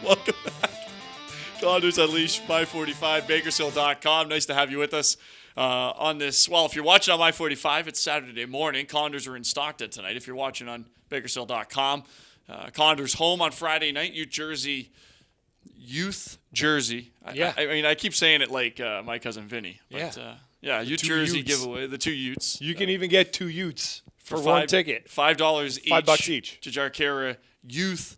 Welcome back. Condors Unleashed, My45, Bakersfield.com. Nice to have you with us on this. Well, if you're watching on My45, it's Saturday morning. Condors are in Stockton tonight. If you're watching on Bakersfield.com, Condors home on Friday night, Youth Jersey. Yeah. I mean, I keep saying it like my cousin Vinny. But, Youth Jersey Utes. giveaway, the two Utes. You can even get 2 Utes for $5 one ticket. $5 each. $5 each. To Jarkera Youth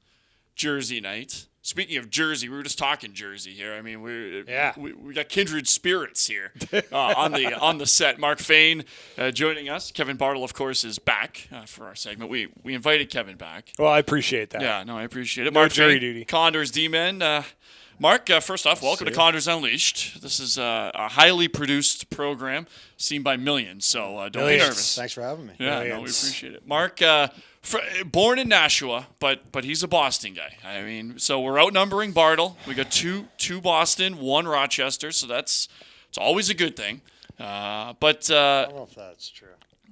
Jersey night. Speaking of Jersey, we were just talking Jersey here. I mean, we got kindred spirits here on the set. Mark Fayne joining us. Kevin Bartle, of course, is back for our segment. We invited Kevin back. Well, I appreciate that. Yeah, no, I appreciate it. No Mark jury Fayne, duty. Condors D-Men. Mark, first off, welcome to Condors Unleashed. This is a highly produced program seen by millions, so don't be nervous. Thanks for having me. Yeah, no, we appreciate it. Mark, born in Nashua, but he's a Boston guy. I mean, so we're outnumbering Bartle. We got two Boston, one Rochester, so it's always a good thing. I don't know if that's true.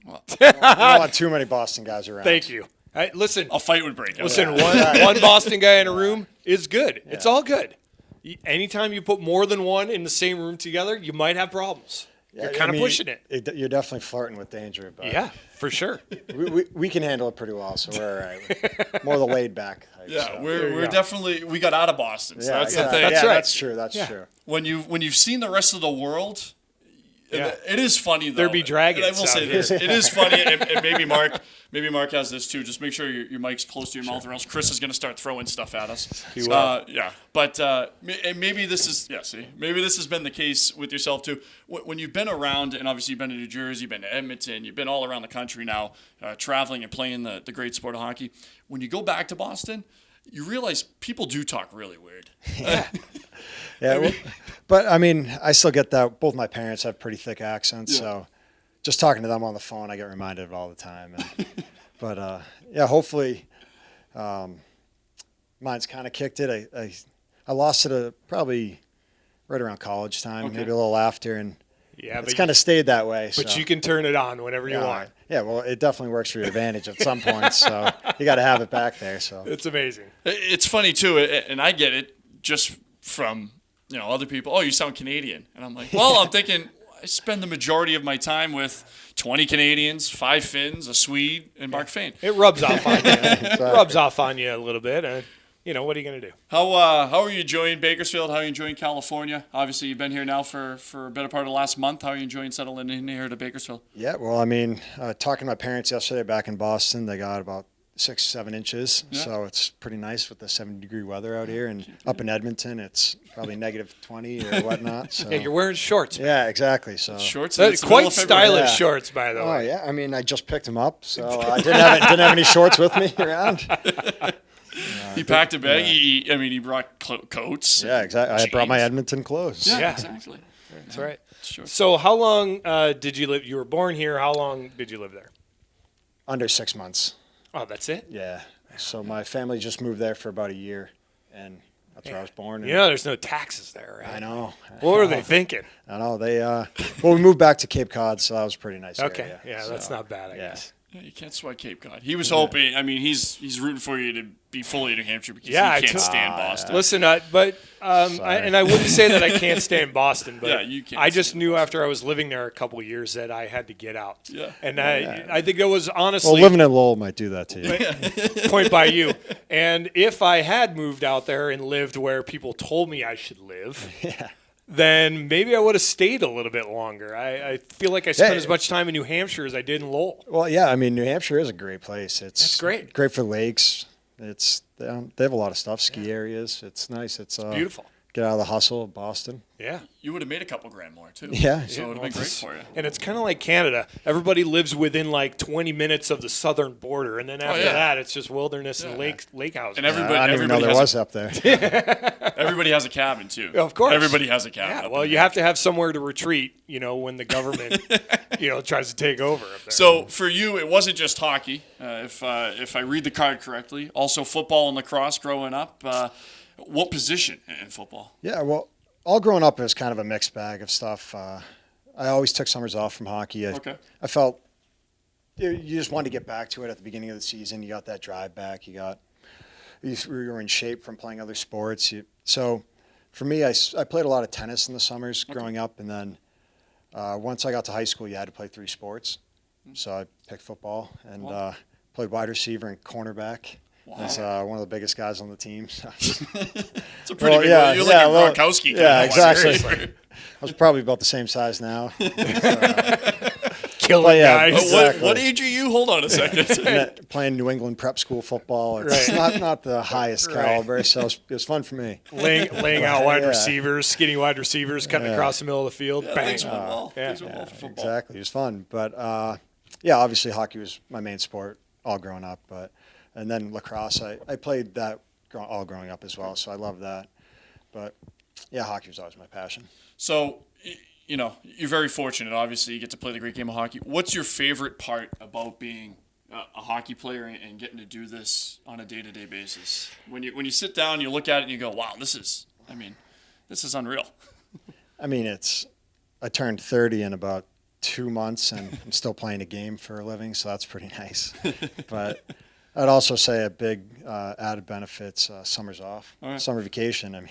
Well, I don't want too many Boston guys around. Thank you. Listen, a fight would break out. Listen, one Boston guy in a room is good. Yeah. It's all good. Anytime you put more than one in the same room together, you might have problems. You're kind of pushing it. You're definitely flirting with danger. But yeah, for sure. we can handle it pretty well, so we're all right. More the laid back type. Yeah, so. we're definitely, we got out of Boston, so that's the thing. That's right. That's true. That's true. When you've seen the rest of the world, it is funny though. There be dragons. And I will say this: it is funny, and maybe Mark has this too. Just make sure your mic's close to your mouth, or else Chris is going to start throwing stuff at us. He will. But maybe this is maybe this has been the case with yourself too. When you've been around, and obviously you've been to New Jersey, you've been to Edmonton, you've been all around the country now, traveling and playing the great sport of hockey. When you go back to Boston, you realize people do talk really weird. Yeah, but I mean, I still get that. Both my parents have pretty thick accents, so just talking to them on the phone, I get reminded of it all the time. But hopefully, mine's kind of kicked it. I lost it probably right around college time, maybe a little after, and it's kind of stayed that way. But you can turn it on whenever you want. Yeah, well, it definitely works for your advantage at some point, so you got to have it back there. So it's amazing. It's funny too, and I get it just from other people. Oh, you sound Canadian, and I'm like, well, I'm thinking I spend the majority of my time with 20 Canadians, 5 Finns, a Swede, and Mark Fayne. It rubs off on you. It rubs off on you a little bit, and what are you going to do? How are you enjoying Bakersfield? How are you enjoying California? Obviously, you've been here now for a better part of the last month. How are you enjoying settling in here to Bakersfield? Yeah, well, I mean, talking to my parents yesterday back in Boston, they got about 6-7 inches, so it's pretty nice with the 70-degree weather out here. And up in Edmonton, it's probably -20 or whatnot. So. Yeah, you're wearing shorts. Man. Yeah, exactly. So shorts. That's quite stylish shorts, by the way. Oh yeah, I mean, I just picked them up, so I didn't have any shorts with me around. He packed a bag. Yeah. He brought coats. Yeah, exactly. I brought my Edmonton clothes. Yeah, exactly. That's right. Sure. So how long did you live? You were born here. How long did you live there? Under 6 months. Oh, that's it? Yeah. So my family just moved there for about a year, and that's where I was born. And there's no taxes there, right? I know. What were they thinking? I know. They we moved back to Cape Cod, so that was pretty nice. Okay. Area. Yeah, so, that's not bad, I guess. Yeah, you can't sweat Cape Cod. He was hoping. I mean, he's rooting for you to be fully New Hampshire because he can't stand Boston. Listen, I wouldn't say that I can't stand Boston, but you can't. I just knew after I was living there a couple of years that I had to get out. Yeah. And I think it was honestly. Well, living in Lowell might do that to you. Point by you. And if I had moved out there and lived where people told me I should live. Yeah. Then maybe I would have stayed a little bit longer. I feel like I spent as much time in New Hampshire as I did in Lowell. Well, yeah, I mean, New Hampshire is a great place. It's great. Great for lakes. They have a lot of stuff, ski areas. It's nice. It's beautiful. Get out of the hustle of Boston. Yeah. You would have made a couple grand more, too. Yeah. So it would have been great for you. And it's kind of like Canada. Everybody lives within like 20 minutes of the southern border. And then after that, it's just wilderness and lake houses. And I didn't even know there was up there. Everybody has a cabin, too. Of course. Everybody has a cabin. Yeah, well, you have to have somewhere to retreat, when the government, tries to take over up there. So for you, it wasn't just hockey. If I read the card correctly, also football and lacrosse growing up. What position in football? Yeah, well, all growing up, it was kind of a mixed bag of stuff. I always took summers off from hockey. I felt you just wanted to get back to it at the beginning of the season. You got that drive back. You got we were in shape from playing other sports. So for me, I played a lot of tennis in the summers growing up, and then once I got to high school, you had to play 3 sports. So I picked football and played wide receiver and cornerback. Wow. As one of the biggest guys on the team. So It's a pretty big one. You're like a Gronkowski. Yeah, exactly. I was probably about the same size now. Killing guys. Exactly. What age are you? Hold on a second. Playing New England prep school football. It's not the highest caliber, so it was fun for me. Laying out wide receivers, skinny wide receivers, cutting across the middle of the field. Bang. Things went well. Things went well for football. Exactly. It was fun. But, obviously hockey was my main sport all growing up. And then lacrosse, I played that all growing up as well, so I love that. But, hockey was always my passion. So, you're very fortunate. Obviously, you get to play the great game of hockey. What's your favorite part about being a hockey player and getting to do this on a day-to-day basis? When you sit down, you look at it and you go, "Wow, this is unreal." I turned 30 in about 2 months, and I'm still playing a game for a living, so that's pretty nice. But I'd also say a big added benefit's summers off, summer vacation. I'm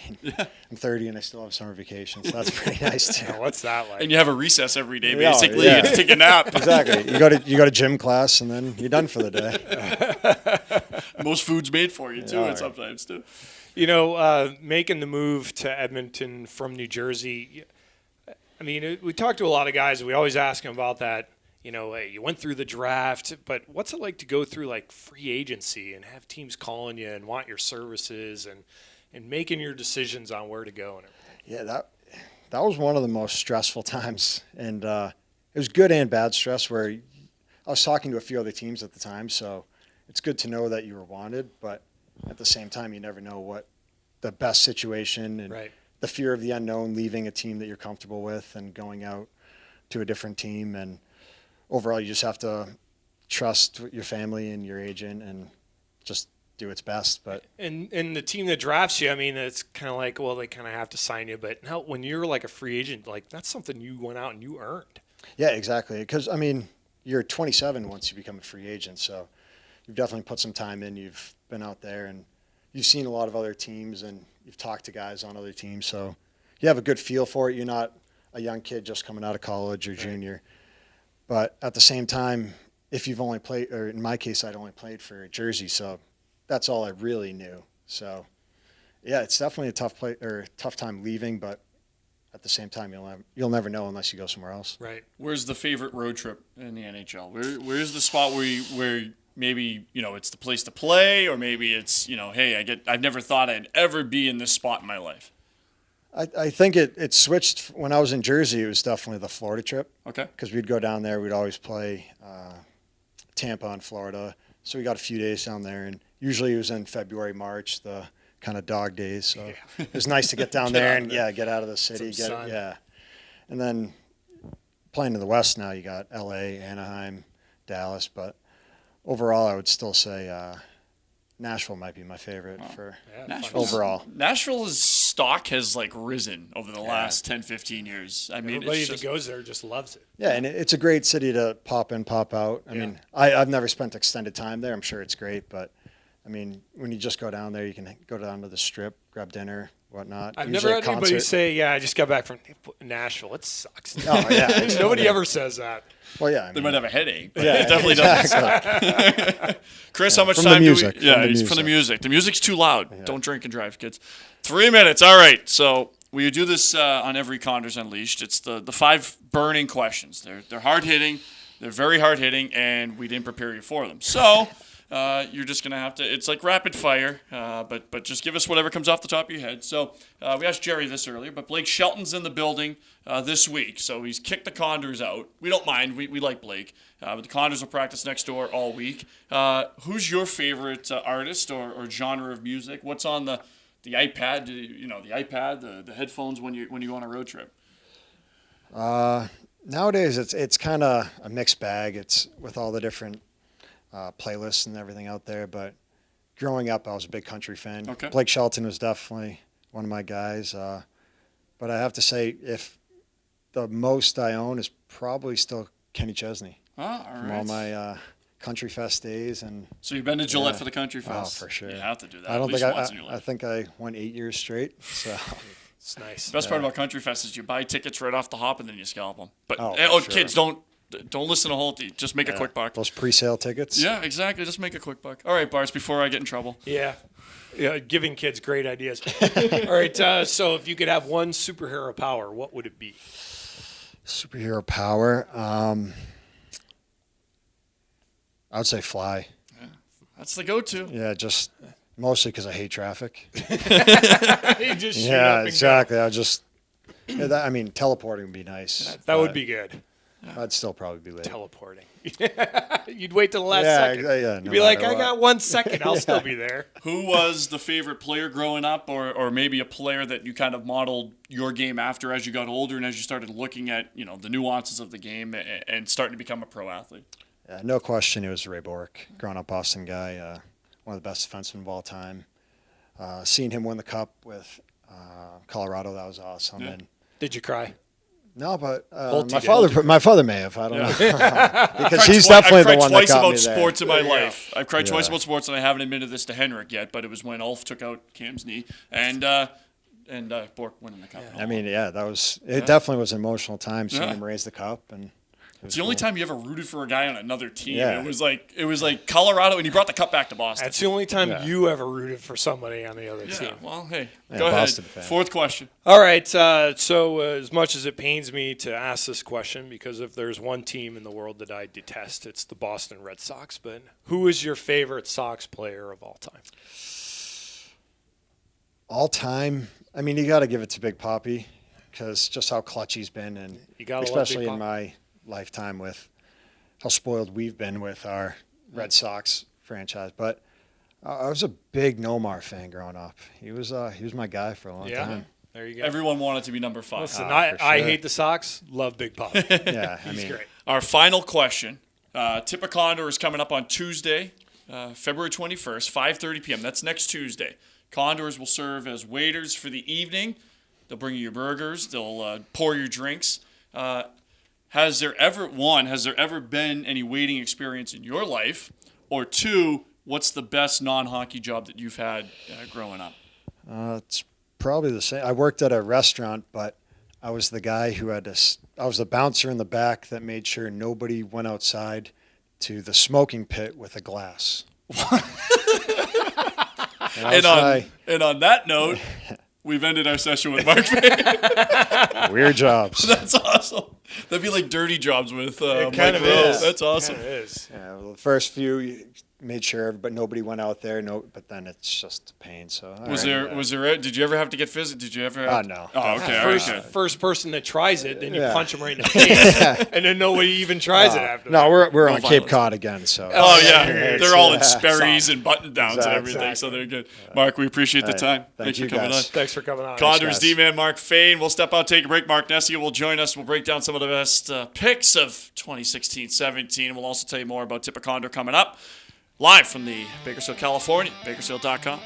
30 and I still have summer vacation, so that's pretty nice too. What's that like? And you have a recess every day, basically. You take a nap. Exactly. You go to gym class, and then you're done for the day. Most food's made for you too, and sometimes too. Making the move to Edmonton from New Jersey. We talk to a lot of guys. We always ask them about that. Hey, you went through the draft, but what's it like to go through like free agency and have teams calling you and want your services and making your decisions on where to go and everything? Yeah, that was one of the most stressful times, and it was good and bad stress. Where I was talking to a few other teams at the time, so it's good to know that you were wanted, but at the same time, you never know what the best situation and the fear of the unknown, leaving a team that you're comfortable with and going out to a different team. And overall, you just have to trust your family and your agent and just do its best. But and the team that drafts you, it's kind of like, well, they kind of have to sign you. But now, when you're like a free agent, like that's something you went out and you earned. Yeah, exactly. Because you're 27 once you become a free agent, so you've definitely put some time in. You've been out there and you've seen a lot of other teams and you've talked to guys on other teams, so you have a good feel for it. You're not a young kid just coming out of college or junior. But at the same time, if you've only played, or in my case, I'd only played for Jersey, so that's all I really knew. So, it's definitely a tough time leaving, but at the same time, you'll never know unless you go somewhere else. Right. Where's the favorite road trip in the NHL? Where's the spot where maybe it's the place to play, or maybe it's hey, I've never thought I'd ever be in this spot in my life. I think it switched when I was in Jersey. It was definitely the Florida trip. Okay. Because we'd go down there. We'd always play Tampa in Florida. So we got a few days down there. And usually it was in February, March, the kind of dog days. So it was nice to get down there and, get out of the city. And then playing in the West now, you got L.A., Anaheim, Dallas. But overall, I would still say Nashville might be my favorite overall. Nashville's stock has risen over the last 10, 15 years. Everybody that goes there just loves it. Yeah, and it's a great city to pop in, pop out. I've never spent extended time there. I'm sure it's great, but when you just go down there, you can go down to the Strip, grab dinner, whatnot. I've never had anybody say, I just got back from Nashville. It sucks. Oh, yeah. Nobody ever says that. Well, yeah. They might have a headache, but it definitely doesn't suck. Chris, how much from time the music, do we... from the music. The music's too loud. Yeah. Don't drink and drive, kids. 3 minutes. All right. So we do this on every Condors Unleashed. It's the 5 burning questions. They're hard-hitting. They're very hard-hitting, and we didn't prepare you for them. So... you're just going to have to, it's like rapid fire, but just give us whatever comes off the top of your head. So we asked Jerry this earlier, but Blake Shelton's in the building this week. So he's kicked the Condors out. We don't mind. We like Blake. But the Condors will practice next door all week. Who's your favorite artist or genre of music? What's on the iPad, the iPad, the headphones when you go on a road trip? Nowadays, it's kind of a mixed bag. It's with all the different playlists and everything out there, but growing up, I was a big country fan. Okay. Blake Shelton was definitely one of my guys, but I have to say, if the most I own is probably still Kenny Chesney. All from right. all my Country Fest days, and So you've been to Gillette for the Country Fest? for sure. You have to do that. I don't at least think once in your I life. think I went 8 years straight. So It's nice. Best part about Country Fest is you buy tickets right off the hop and then you scalp them. But for sure. kids, don't listen to Holty. Just make a quick buck. those pre-sale tickets. Yeah, exactly. Just make a quick buck. All right, Bars, before I get in trouble. Yeah. Yeah, giving kids great ideas. All right, so if you could have one superhero power, what would it be? Superhero power. I would say fly. That's the go-to. Yeah, just mostly because I hate traffic. You just shoot up Yeah, and exactly. I mean, teleporting would be nice. go. That would but be good. I'd still probably be late. Teleporting. You'd wait till the last Yeah, second. yeah, You'd no be like, matter I got 1 second. I'll still be there. Who was the favorite player growing up, or maybe a player that you kind of modeled your game after as you got older and as you started looking at the nuances of the game and starting to become a pro athlete? Yeah, no question, it was Ray Bork, growing up Boston guy, one of the best defensemen of all time. Seeing him win the cup with Colorado, that was awesome. Yeah. And Did you cry? no, but Holty my father may have. I don't know because I've he's cried definitely the one that twice got about me there. sports in my There you go. life. I've cried twice Yeah. about sports, and I haven't admitted this to Henrik yet. But it was when Ulf took out Cam's knee and Bork winning the cup. I mean, yeah, it definitely was an emotional time seeing Yeah. him raise the cup, and it's the only time you ever rooted for a guy on another team. Yeah. It was like Colorado, and he brought the cup back to Boston. That's the only time Yeah. you ever rooted for somebody on the other Yeah. team. Well, hey, Yeah, go ahead. Boston fan. Fourth question. All right. So as much as it pains me to ask this question, because if there's one team in the world that I detest, it's the Boston Red Sox. But who is your favorite Sox player of all time? all time. I mean, you got to give it to Big Papi because just how clutch he's been, and You gotta love especially Big in Papi. my lifetime with how spoiled we've been with our Red Sox franchise. But I was a big Nomar fan growing up. He was my guy for a long time. There you go. Everyone wanted to be number 5. Listen, for I sure. hate the Sox. Love Big Papi. Yeah, I He's mean, great. Our final question. Tip of Condor is coming up on Tuesday, February 21st, 5:30 p.m. That's next Tuesday. Condors will serve as waiters for the evening. They'll bring you your burgers. They'll pour your drinks. Has there ever been any waiting experience in your life? Or 2, what's the best non-hockey job that you've had growing up? it's probably the same. I worked at a restaurant, but I was the guy who had to. I was the bouncer in the back that made sure nobody went outside to the smoking pit with a glass. And on that note, we've ended our session with Mark Fayne. Weird jobs. That's awesome. That'd be like dirty jobs with It Mike kind of Rose. is. That's awesome. It is. Yeah, well, the first few you made sure, but nobody went out there. But then it's just a pain. So Was there? Did you ever have to get physical? Did you ever? No. Oh, okay. All right, good. First person that tries it, then you Yeah. punch him right in the face, and then nobody even tries it after. No, we're on violence. Cape Cod again. So Oh yeah, it's- they're all in yeah, Sperry's and button downs and Exactly. everything, so they're good. Mark, we appreciate the Hey, time. thank Thanks you, for coming guys. on. Thanks for coming on. Condors guys. D-Man Mark Fayne. We'll step out, take a break. Mark Nessia will join us. We'll break down some of the best picks of 2016-17. We'll also tell you more about Tip of Condor coming up. Live from the Bakersfield, California, Bakersfield.com.